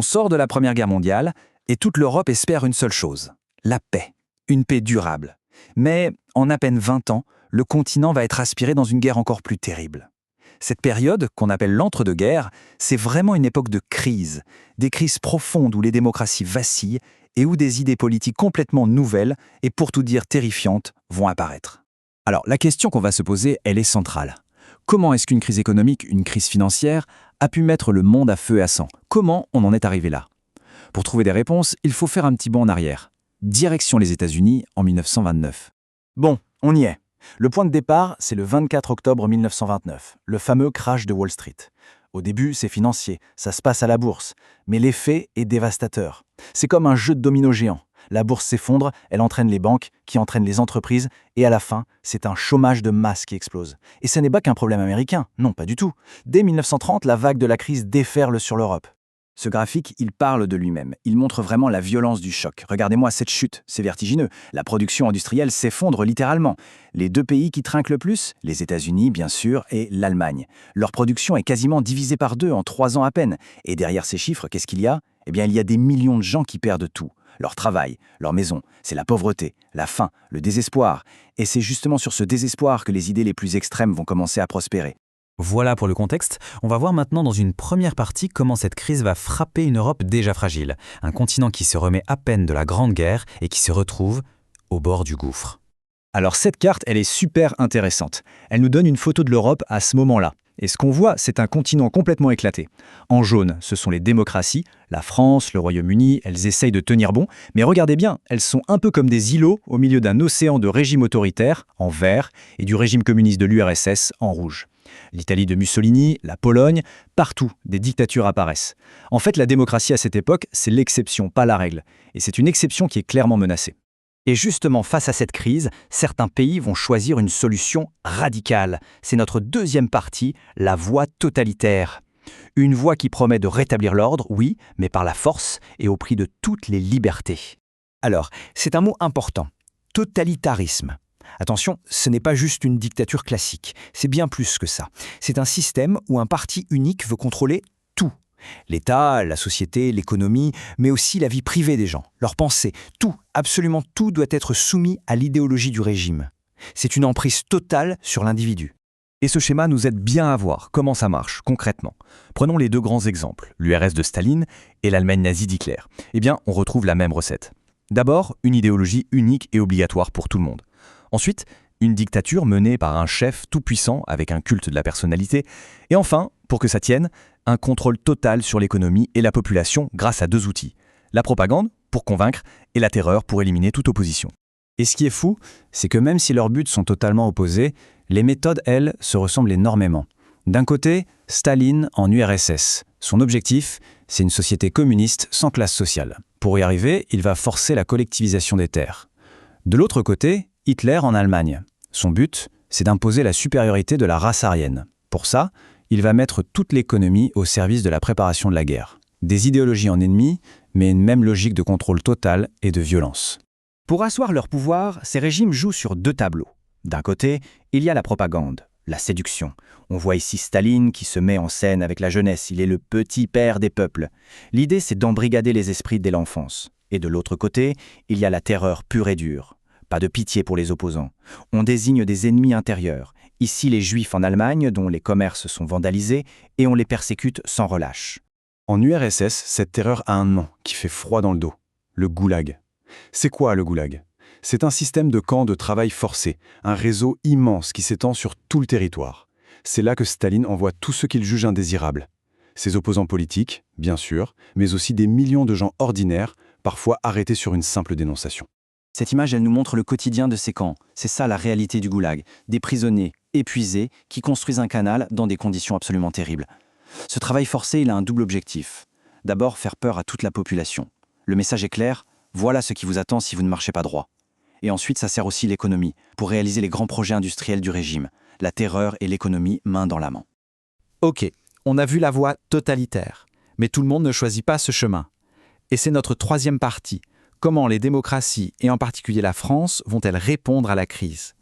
On sort de la Première Guerre mondiale et toute l'Europe espère une seule chose, la paix. Une paix durable. Mais en à peine 20 ans, le continent va être aspiré dans une guerre encore plus terrible. Cette période, qu'on appelle l'entre-deux-guerres, c'est vraiment une époque de crise, des crises profondes où les démocraties vacillent et où des idées politiques complètement nouvelles et pour tout dire terrifiantes vont apparaître. Alors la question qu'on va se poser, elle est centrale. Comment est-ce qu'une crise économique, une crise financière, a pu mettre le monde à feu et à sang? Comment on en est arrivé là? Pour trouver des réponses, il faut faire un petit bond en arrière. Direction les États-Unis en 1929. Bon, on y est. Le point de départ, c'est le 24 octobre 1929, le fameux crash de Wall Street. Au début, c'est financier, ça se passe à la bourse, mais l'effet est dévastateur. C'est comme un jeu de dominos géant. La bourse s'effondre, elle entraîne les banques, qui entraînent les entreprises, et à la fin, c'est un chômage de masse qui explose. Et ce n'est pas qu'un problème américain, non, pas du tout. Dès 1930, la vague de la crise déferle sur l'Europe. Ce graphique, il parle de lui-même. Il montre vraiment la violence du choc. Regardez-moi cette chute, c'est vertigineux. La production industrielle s'effondre littéralement. Les deux pays qui trinquent le plus, les États-Unis bien sûr et l'Allemagne. Leur production est quasiment divisée par deux en 3 ans à peine. Et derrière ces chiffres, qu'est-ce qu'il y a? Eh bien, il y a des millions de gens qui perdent tout. Leur travail, leur maison, c'est la pauvreté, la faim, le désespoir. Et c'est justement sur ce désespoir que les idées les plus extrêmes vont commencer à prospérer. Voilà pour le contexte. On va voir maintenant dans une première partie comment cette crise va frapper une Europe déjà fragile, un continent qui se remet à peine de la Grande Guerre et qui se retrouve au bord du gouffre. Alors cette carte, elle est super intéressante. Elle nous donne une photo de l'Europe à ce moment-là. Et ce qu'on voit, c'est un continent complètement éclaté. En jaune, ce sont les démocraties, la France, le Royaume-Uni, elles essayent de tenir bon, mais regardez bien, elles sont un peu comme des îlots au milieu d'un océan de régimes autoritaires, en vert, et du régime communiste de l'URSS, en rouge. L'Italie de Mussolini, la Pologne, partout, des dictatures apparaissent. En fait, la démocratie à cette époque, c'est l'exception, pas la règle. Et c'est une exception qui est clairement menacée. Et justement, face à cette crise, certains pays vont choisir une solution radicale. C'est notre deuxième partie, la voie totalitaire. Une voie qui promet de rétablir l'ordre, oui, mais par la force et au prix de toutes les libertés. Alors, c'est un mot important, totalitarisme. Attention, ce n'est pas juste une dictature classique, c'est bien plus que ça. C'est un système où un parti unique veut contrôler tout. L'État, la société, l'économie, mais aussi la vie privée des gens, leurs pensées, tout, absolument tout doit être soumis à l'idéologie du régime. C'est une emprise totale sur l'individu. Et ce schéma nous aide bien à voir comment ça marche concrètement. Prenons les deux grands exemples, l'URSS de Staline et l'Allemagne nazie d'Hitler. Eh bien, on retrouve la même recette. D'abord, une idéologie unique et obligatoire pour tout le monde. Ensuite, une dictature menée par un chef tout-puissant avec un culte de la personnalité. Et enfin, pour que ça tienne, un contrôle total sur l'économie et la population grâce à 2 outils. La propagande, pour convaincre, et la terreur pour éliminer toute opposition. Et ce qui est fou, c'est que même si leurs buts sont totalement opposés, les méthodes, elles, se ressemblent énormément. D'un côté, Staline en URSS. Son objectif, c'est une société communiste sans classe sociale. Pour y arriver, il va forcer la collectivisation des terres. De l'autre côté, Hitler en Allemagne. Son but, c'est d'imposer la supériorité de la race aryenne. Pour ça, il va mettre toute l'économie au service de la préparation de la guerre. Des idéologies en ennemis, mais une même logique de contrôle total et de violence. Pour asseoir leur pouvoir, ces régimes jouent sur 2 tableaux. D'un côté, il y a la propagande, la séduction. On voit ici Staline qui se met en scène avec la jeunesse, il est le petit père des peuples. L'idée, c'est d'embrigader les esprits dès l'enfance. Et de l'autre côté, il y a la terreur pure et dure. Pas de pitié pour les opposants. On désigne des ennemis intérieurs. Ici, les Juifs en Allemagne, dont les commerces sont vandalisés, et on les persécute sans relâche. En URSS, cette terreur a un nom qui fait froid dans le dos. Le goulag. C'est quoi le goulag? C'est un système de camps de travail forcé, un réseau immense qui s'étend sur tout le territoire. C'est là que Staline envoie tous ceux qu'il juge indésirables. Ses opposants politiques, bien sûr, mais aussi des millions de gens ordinaires, parfois arrêtés sur une simple dénonciation. Cette image, elle nous montre le quotidien de ces camps. C'est ça la réalité du goulag. Des prisonniers épuisés qui construisent un canal dans des conditions absolument terribles. Ce travail forcé, il a un double objectif. D'abord, faire peur à toute la population. Le message est clair, voilà ce qui vous attend si vous ne marchez pas droit. Et ensuite, ça sert aussi l'économie, pour réaliser les grands projets industriels du régime. La terreur et l'économie main dans la main. Ok, on a vu la voie totalitaire, mais tout le monde ne choisit pas ce chemin. Et c'est notre troisième partie. Comment les démocraties, et en particulier la France, vont-elles répondre à la crise?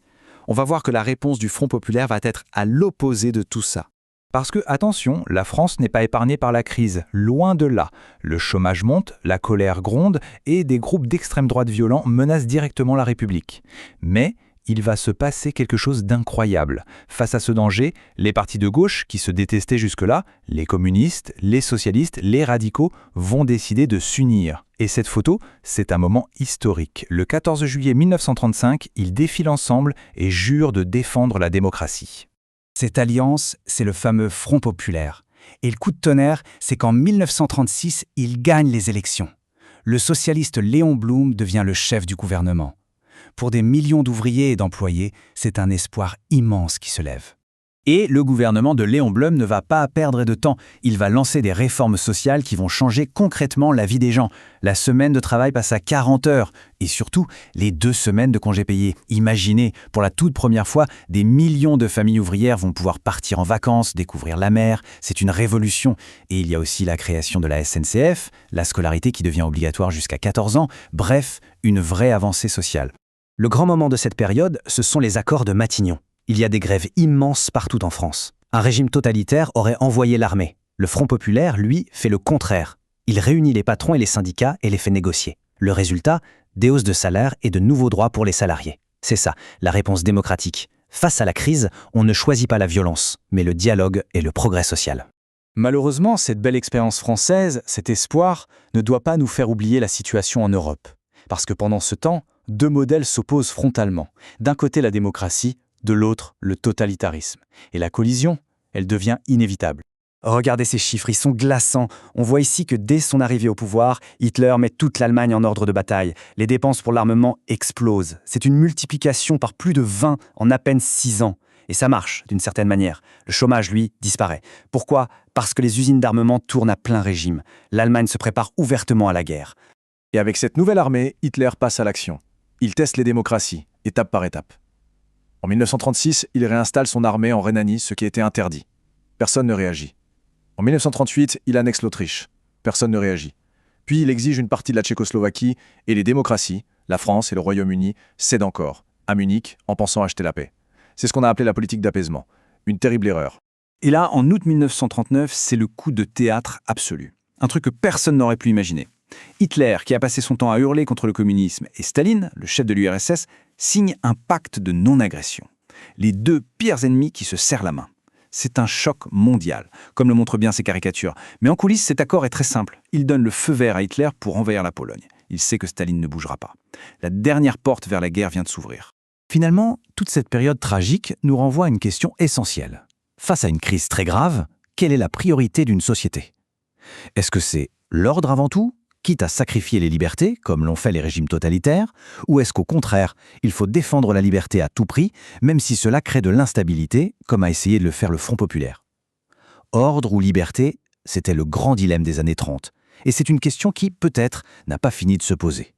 On va voir que la réponse du Front populaire va être à l'opposé de tout ça. Parce que, attention, la France n'est pas épargnée par la crise, loin de là. Le chômage monte, la colère gronde et des groupes d'extrême droite violents menacent directement la République. Mais il va se passer quelque chose d'incroyable. Face à ce danger, les partis de gauche, qui se détestaient jusque-là, les communistes, les socialistes, les radicaux, vont décider de s'unir. Et cette photo, c'est un moment historique. Le 14 juillet 1935, ils défilent ensemble et jurent de défendre la démocratie. Cette alliance, c'est le fameux Front populaire. Et le coup de tonnerre, c'est qu'en 1936, il gagne les élections. Le socialiste Léon Blum devient le chef du gouvernement. Pour des millions d'ouvriers et d'employés, c'est un espoir immense qui se lève. Et le gouvernement de Léon Blum ne va pas perdre de temps. Il va lancer des réformes sociales qui vont changer concrètement la vie des gens. La semaine de travail passe à 40 heures. Et surtout, les 2 semaines de congés payés. Imaginez, pour la toute première fois, des millions de familles ouvrières vont pouvoir partir en vacances, découvrir la mer. C'est une révolution. Et il y a aussi la création de la SNCF, la scolarité qui devient obligatoire jusqu'à 14 ans. Bref, une vraie avancée sociale. Le grand moment de cette période, ce sont les accords de Matignon. Il y a des grèves immenses partout en France. Un régime totalitaire aurait envoyé l'armée. Le Front populaire, lui, fait le contraire. Il réunit les patrons et les syndicats et les fait négocier. Le résultat, des hausses de salaire et de nouveaux droits pour les salariés. C'est ça, la réponse démocratique. Face à la crise, on ne choisit pas la violence, mais le dialogue et le progrès social. Malheureusement, cette belle expérience française, cet espoir, ne doit pas nous faire oublier la situation en Europe. Parce que pendant ce temps, 2 modèles s'opposent frontalement. D'un côté la démocratie, de l'autre le totalitarisme. Et la collision, elle devient inévitable. Regardez ces chiffres, ils sont glaçants. On voit ici que dès son arrivée au pouvoir, Hitler met toute l'Allemagne en ordre de bataille. Les dépenses pour l'armement explosent. C'est une multiplication par plus de 20 en à peine 6 ans. Et ça marche, d'une certaine manière. Le chômage, lui, disparaît. Pourquoi ? Parce que les usines d'armement tournent à plein régime. L'Allemagne se prépare ouvertement à la guerre. Et avec cette nouvelle armée, Hitler passe à l'action. Il teste les démocraties, étape par étape. En 1936, il réinstalle son armée en Rhénanie, ce qui était interdit. Personne ne réagit. En 1938, il annexe l'Autriche. Personne ne réagit. Puis il exige une partie de la Tchécoslovaquie et les démocraties, la France et le Royaume-Uni, cèdent encore, à Munich, en pensant acheter la paix. C'est ce qu'on a appelé la politique d'apaisement. Une terrible erreur. Et là, en août 1939, c'est le coup de théâtre absolu. Un truc que personne n'aurait pu imaginer. Hitler, qui a passé son temps à hurler contre le communisme, et Staline, le chef de l'URSS, signent un pacte de non-agression. Les 2 pires ennemis qui se serrent la main. C'est un choc mondial, comme le montrent bien ces caricatures. Mais en coulisses, cet accord est très simple. Il donne le feu vert à Hitler pour envahir la Pologne. Il sait que Staline ne bougera pas. La dernière porte vers la guerre vient de s'ouvrir. Finalement, toute cette période tragique nous renvoie à une question essentielle. Face à une crise très grave, quelle est la priorité d'une société ? Est-ce que c'est l'ordre avant tout, quitte à sacrifier les libertés, comme l'ont fait les régimes totalitaires, ou est-ce qu'au contraire, il faut défendre la liberté à tout prix, même si cela crée de l'instabilité, comme a essayé de le faire le Front populaire ? Ordre ou liberté, c'était le grand dilemme des années 30, et c'est une question qui, peut-être, n'a pas fini de se poser.